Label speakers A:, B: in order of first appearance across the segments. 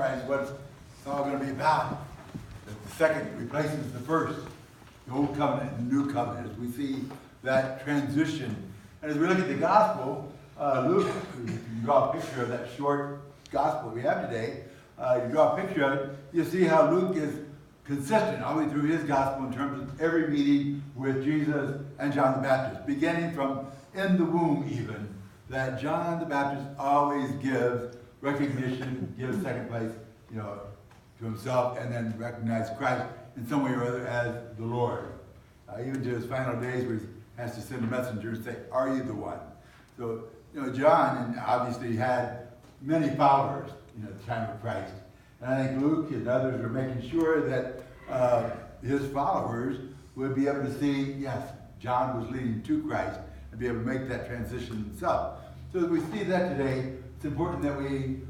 A: Is what it's all going to be about. The second replaces the first, the old covenant and the new covenant. As we see that transition, and as we look at the gospel, Luke, if you draw a picture of that short gospel we have today, you draw a picture of it, you see how Luke is consistent all the way through his gospel in terms of every meeting with Jesus and John the Baptist, beginning from in the womb even, that John the Baptist always gives recognition, gives second place, to himself, and then recognize Christ in some way or other as the Lord. Even to his final days where he has to send a messenger and say, "Are you the one?" So, John and obviously had many followers, at the time of Christ. And I think Luke and others are making sure that his followers would be able to see, yes, John was leading to Christ, and be able to make that transition himself. So as we see that today, it's important that we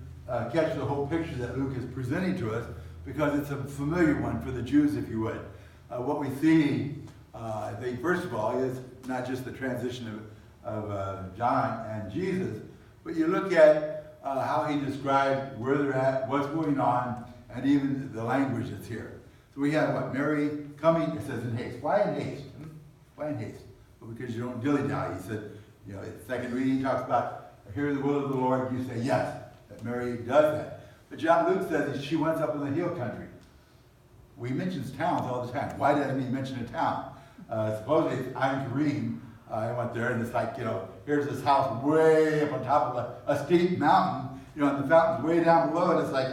A: catch the whole picture that Luke is presenting to us, because it's a familiar one for the Jews, if you would. What we see, I think, first of all, is not just the transition of John and Jesus, but you look at how he described where they're at, what's going on, and even the language that's here. So we have Mary coming, it says in haste. Why in haste? Why in haste? Well, because you don't dilly-dally. He said, the second reading talks about, hear the will of the Lord, you say yes. That Mary does that. But John Luke says that she went up in the hill country. He mentions towns all the time. Why doesn't he mention a town? Supposedly it's Ein Karim. I went there and it's like, here's this house way up on top of a steep mountain, and the fountain's way down below, and it's like,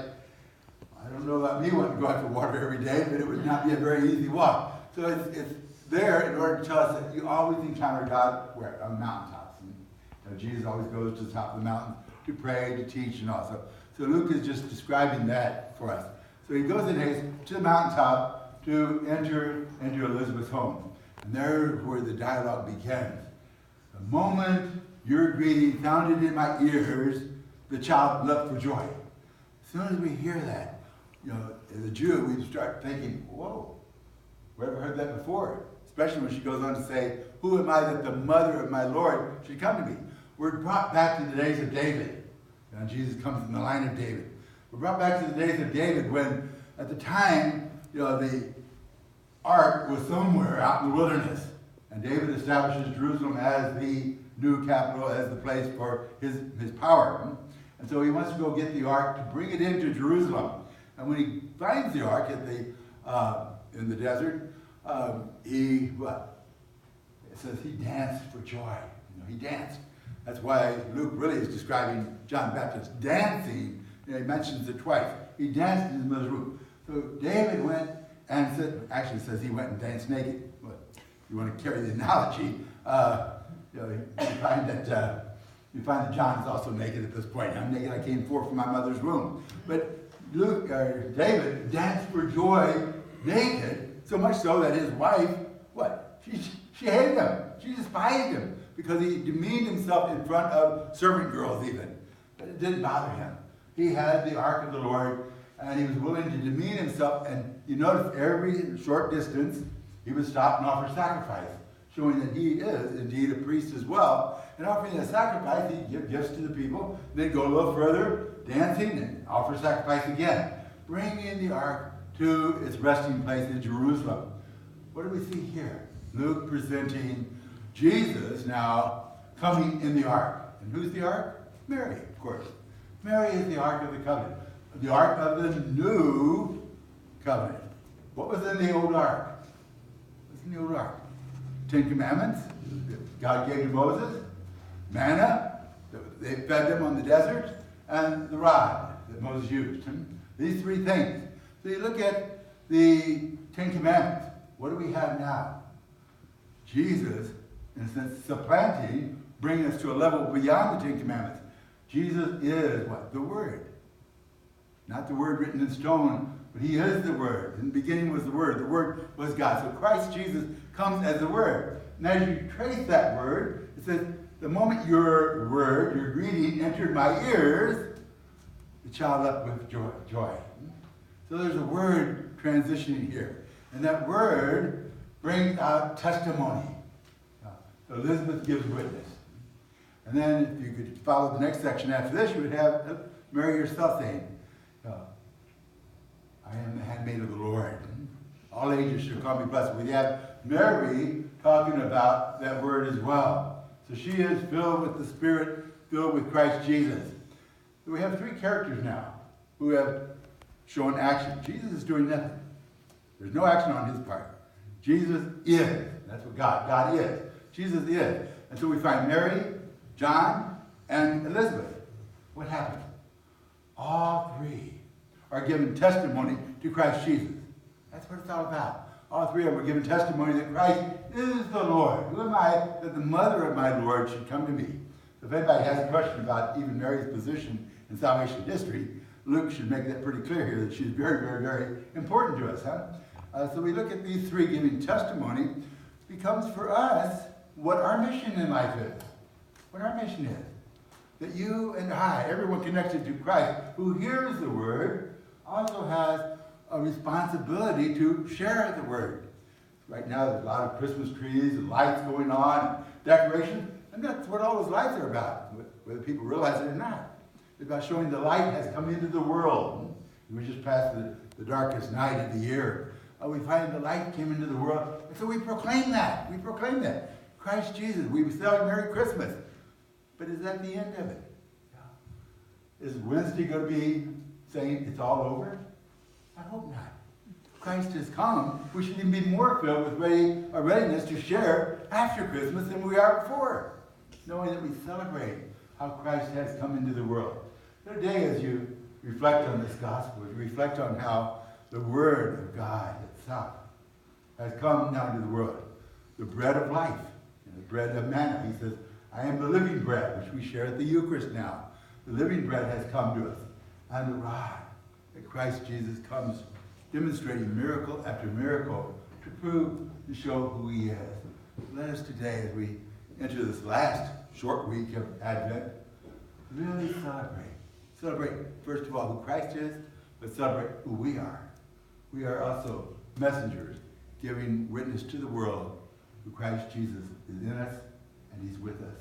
A: I don't know about me wanting to go out for water every day, but it would not be a very easy walk. So it's there in order to tell us that you always encounter God where? On mountaintops. And, Jesus always goes to the top of the mountain to pray, to teach, and all. So Luke is just describing that for us. So he goes in haste to the mountaintop to enter into Elizabeth's home. And there's where the dialogue begins. The moment your greeting sounded in my ears, the child leapt for joy. As soon as we hear that, as a Jew, we start thinking, whoa, we ever heard that before? Especially when she goes on to say, who am I that the mother of my Lord should come to me? We're brought back to the days of David. Jesus comes in the line of David. We're brought back to the days of David when, at the time, the ark was somewhere out in the wilderness. And David establishes Jerusalem as the new capital, as the place for his power. And so he wants to go get the ark to bring it into Jerusalem. And when he finds the ark in the desert, it says he danced for joy. He danced. That's why Luke really is describing John the Baptist dancing. He mentions it twice. He danced in his mother's womb. So David went and actually says he went and danced naked. But if you want to carry the analogy, you find that John is also naked at this point. I'm naked, I came forth from my mother's womb. But David danced for joy naked, so much so that his wife, she hated him. She despised him because he demeaned himself in front of servant girls even. But it didn't bother him. He had the ark of the Lord, and he was willing to demean himself. And you notice every short distance, he would stop and offer sacrifice, showing that he is indeed a priest as well. And offering a sacrifice, he'd give gifts to the people, then go a little further, dancing, and offer sacrifice again, bringing the ark to its resting place in Jerusalem. What do we see here? Luke presenting Jesus now coming in the ark. And who's the ark? Mary, of course. Mary is the ark of the covenant, the ark of the new covenant. What was in the old ark? What's in the old ark? 10 Commandments God gave to Moses, manna that they fed them on the desert, and the rod that Moses used. These three things. So you look at the 10 Commandments. What do we have now? Jesus, in a sense, supplanting, bringing us to a level beyond the 10 Commandments. Jesus is what? The Word. Not the Word written in stone, but he is the Word. In the beginning was the Word. The Word was God. So Christ Jesus comes as the Word. And as you trace that word, it says, the moment your word, your greeting, entered my ears, the child leapt with joy. So there's a word transitioning here. And that word brings out testimony. So Elizabeth gives witness. And then if you could follow the next section after this, you would have Mary herself saying, handmaid of the Lord. All ages shall call me blessed. We have Mary talking about that word as well. So she is filled with the Spirit, filled with Christ Jesus. So we have three characters now who have shown action. Jesus is doing nothing. There's no action on his part. Jesus is. That's what God is. Jesus is. And so we find Mary, John, and Elizabeth. What happened? All three are giving testimony to Christ Jesus. That's what it's all about. All three of them are giving testimony that Christ is the Lord. Who am I that the mother of my Lord should come to me? So if anybody has a question about even Mary's position in salvation history, Luke should make that pretty clear here, that she's very, very, very important to us. So we look at these three giving testimony. It becomes for us what our mission in life is. What our mission is. That you and I, everyone connected to Christ, who hears the word, also has a responsibility to share the word. Right now there's a lot of Christmas trees and lights going on, and decorations, and that's what all those lights are about, whether people realize it or not. It's about showing the light has come into the world. We just passed the darkest night of the year. We find the light came into the world, and so we proclaim that. We proclaim that. Christ Jesus, we celebrate Merry Christmas. But is that the end of it? Is Wednesday going to be saying it's all over? I hope not. Christ has come. We should even be more filled with readiness to share after Christmas than we are before, knowing that we celebrate how Christ has come into the world. Today, as you reflect on this gospel, as you reflect on how the Word of God itself has come down to the world, the bread of life, and the bread of manna. He says, I am the living bread, which we share at the Eucharist now. The living bread has come to us. And the rod that Christ Jesus comes demonstrating miracle after miracle to prove, to show who he is. Let us today, as we enter this last short week of Advent, really celebrate. Celebrate, first of all, who Christ is, but celebrate who we are. We are also messengers giving witness to the world who Christ Jesus is in us and he's with us.